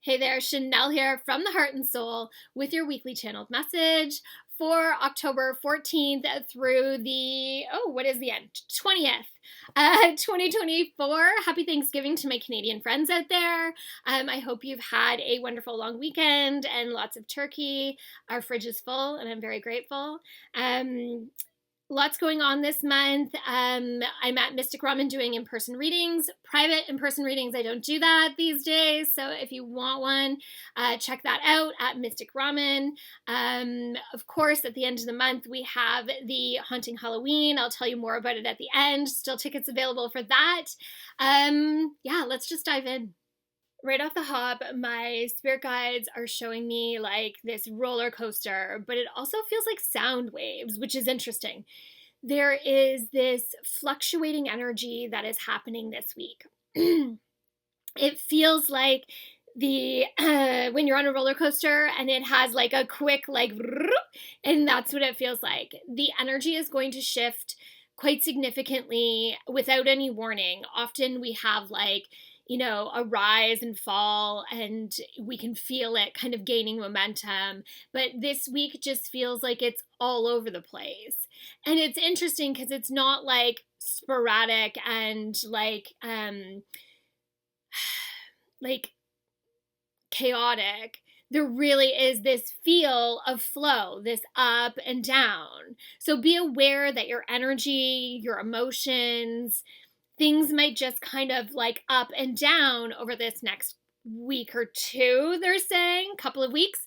Hey there, Shanel here from the Heart and Soul with your weekly channeled message for October 14th through what is the end? 20th. 2024. Happy Thanksgiving to my Canadian friends out there. I hope you've had a wonderful long weekend and lots of turkey. Our fridge is full and I'm very grateful. Lots going on this month. I'm at Mystic Ramen doing in-person readings, private in-person readings. I don't do that these days. So if you want one, check that out at Mystic Ramen. Of course, at the end of the month, we have the Haunting Halloween. I'll tell you more about it at the end. Still tickets available for that. Let's just dive in. Right off the hop, my spirit guides are showing me like this roller coaster, but it also feels like sound waves, which is interesting. There is this fluctuating energy that is happening this week. It feels like when you're on a roller coaster and it has like a quick and that's what it feels like. The energy is going to shift quite significantly without any warning. Often we have a rise and fall, and we can feel it kind of gaining momentum. But this week just feels like it's all over the place. And it's interesting because it's not like sporadic and chaotic. There really is this feel of flow, this up and down. So be aware that your energy, your emotions, things might just kind of up and down over this next week or two, they're saying, couple of weeks.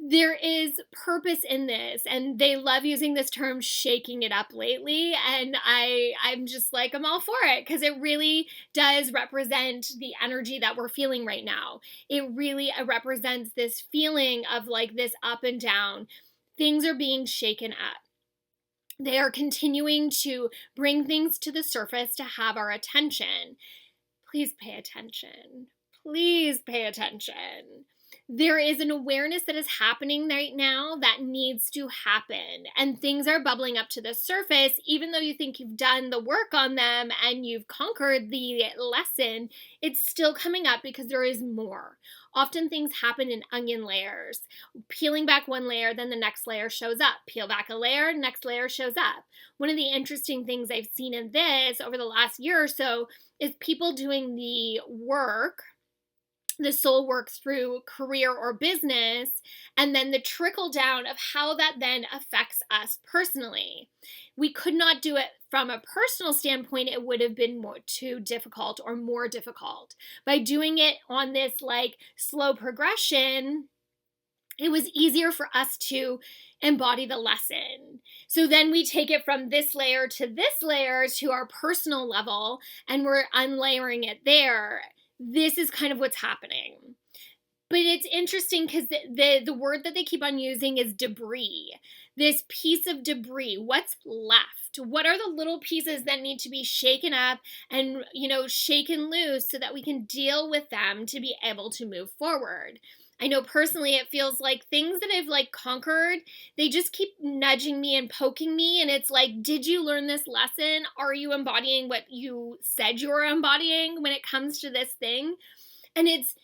There is purpose in this, and they love using this term shaking it up lately, and I'm just I'm all for it because it really does represent the energy that we're feeling right now. It really represents this feeling of this up and down. Things are being shaken up. They are continuing to bring things to the surface to have our attention. Please pay attention. Please pay attention. There is an awareness that is happening right now that needs to happen, and things are bubbling up to the surface. Even though you think you've done the work on them and you've conquered the lesson, it's still coming up because there is more. Often things happen in onion layers. Peeling back one layer, then the next layer shows up. Peel back a layer, next layer shows up. One of the interesting things I've seen in this over the last year or so is people doing the work, the soul work through career or business, and then the trickle down of how that then affects us personally. We could not do it from a personal standpoint. It would have been too difficult or more difficult. By doing it on this slow progression, it was easier for us to embody the lesson. So then we take it from this layer to our personal level, and we're unlayering it there. This is kind of what's happening. But it's interesting because the word that they keep on using is debris. This piece of debris, what's left? What are the little pieces that need to be shaken up and, shaken loose so that we can deal with them to be able to move forward? I know personally it feels like things that I've conquered, they just keep nudging me and poking me, and it's did you learn this lesson? Are you embodying what you said you were embodying when it comes to this thing? And it's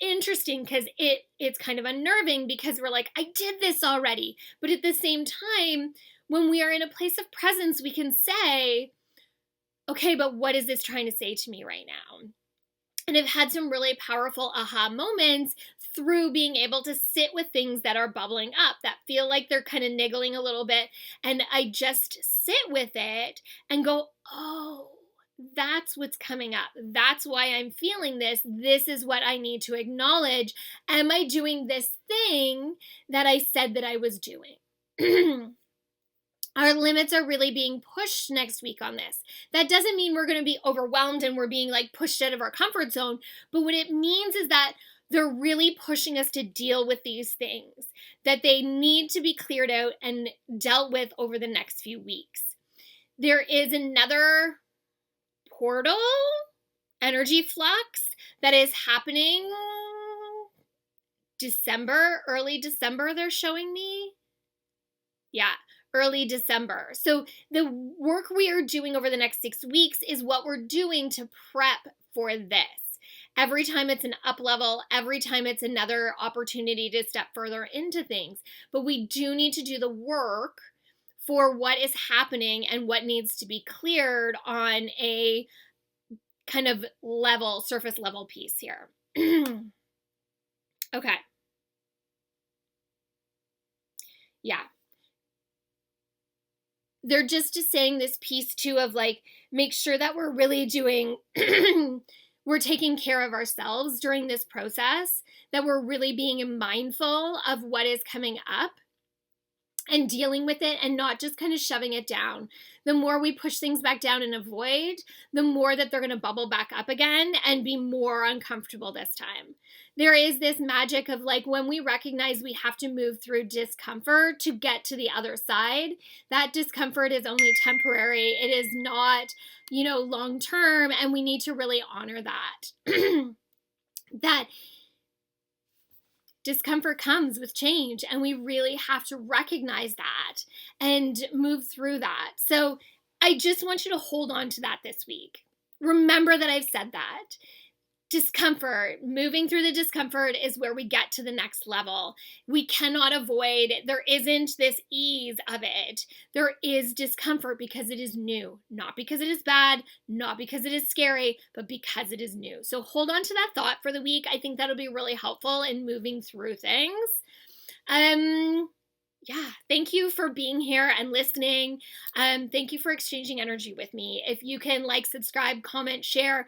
interesting because it's kind of unnerving because we're I did this already. But at the same time, when we are in a place of presence, we can say, okay, but what is this trying to say to me right now? And I've had some really powerful aha moments through being able to sit with things that are bubbling up, that feel like they're kind of niggling a little bit. And I just sit with it and go, oh, that's what's coming up. That's why I'm feeling this. This is what I need to acknowledge. Am I doing this thing that I said that I was doing? Our limits are really being pushed next week on this. That doesn't mean we're going to be overwhelmed and we're being pushed out of our comfort zone. But what it means is that they're really pushing us to deal with these things, that they need to be cleared out and dealt with over the next few weeks. There is another portal, energy flux that is happening early December, they're showing me. Yeah. Early December. So the work we are doing over the next 6 weeks is what we're doing to prep for this. Every time it's an up level, every time it's another opportunity to step further into things. But we do need to do the work for what is happening and what needs to be cleared on a kind of level, surface level piece here. Okay. Yeah. They're just saying this piece too of like, make sure that we're really doing, we're taking care of ourselves during this process, that we're really being mindful of what is coming up and dealing with it and not just kind of shoving it down. The more we push things back down and avoid, the more that they're going to bubble back up again and be more uncomfortable this time. There is this magic of like when we recognize we have to move through discomfort to get to the other side, that discomfort is only temporary. It is not, long term, and we need to really honor that. That discomfort comes with change, and we really have to recognize that and move through that. So I just want you to hold on to that this week. Remember that I've said that. Discomfort, moving through the discomfort is where we get to the next level. We cannot avoid, there isn't this ease of it. There is discomfort because it is new, not because it is bad, not because it is scary, but because it is new. So hold on to that thought for the week. I think that'll be really helpful in moving through things. Yeah, thank you for being here and listening. Thank you for exchanging energy with me. If you can like, subscribe, comment, share,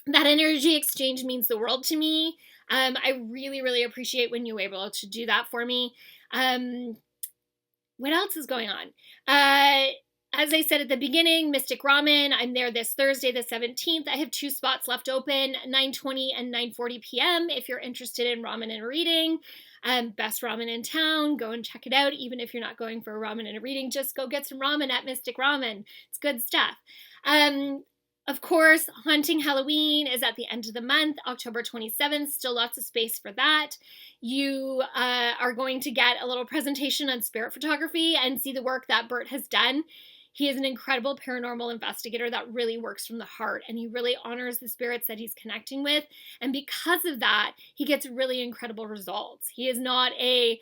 that energy exchange means the world to me. I really, really appreciate when you're able to do that for me. What else is going on? As I said at the beginning, Mystic Ramen, I'm there this Thursday, the 17th. I have 2 spots left open, 9:20 and 9:40 p.m. If you're interested in ramen and reading. Best ramen in town. Go and check it out. Even if you're not going for a ramen and a reading, just go get some ramen at Mystic Ramen. It's good stuff. Of course, Haunting Halloween is at the end of the month, October 27th. Still lots of space for that. You are going to get a little presentation on spirit photography and see the work that Bert has done. He is an incredible paranormal investigator that really works from the heart, and he really honors the spirits that he's connecting with. And because of that, he gets really incredible results. He is not an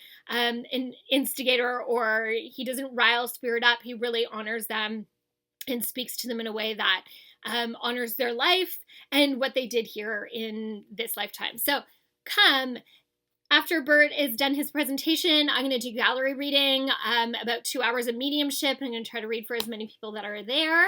instigator, or he doesn't rile spirit up. He really honors them and speaks to them in a way that honors their life and what they did here in this lifetime. So come after Bert is done his presentation, I'm going to do gallery reading, about 2 hours of mediumship. I'm going to try to read for as many people that are there.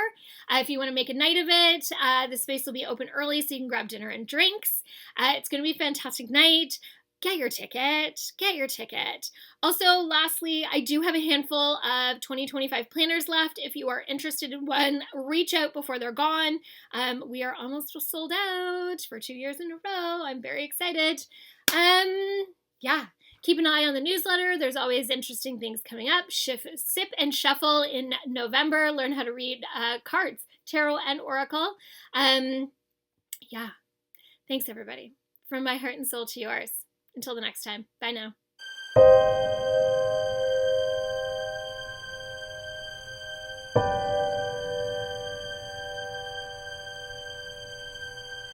If you want to make a night of it, the space will be open early so you can grab dinner and drinks. It's going to be a fantastic night. Get your ticket. Get your ticket. Also, lastly, I do have a handful of 2025 planners left. If you are interested in one, reach out before they're gone. We are almost sold out for 2 years in a row. I'm very excited. Yeah, keep an eye on the newsletter. There's always interesting things coming up. Sip and Shuffle in November. Learn how to read cards, tarot, and oracle. Yeah, thanks everybody. From my heart and soul to yours. Until the next time. Bye now.